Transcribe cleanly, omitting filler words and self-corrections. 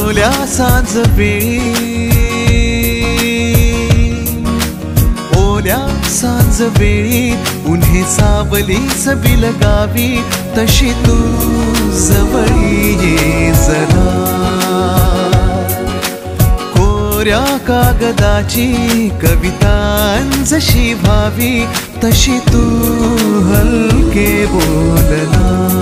ओल्या सांज वेळी, ओल्या सांज वेळी उन्हे सावलीच बिलगावी, तशी तू जवळी ये जरा. कोऱ्या कागदाची कविता जशी व्हावी, तशी तू हलके बोलना.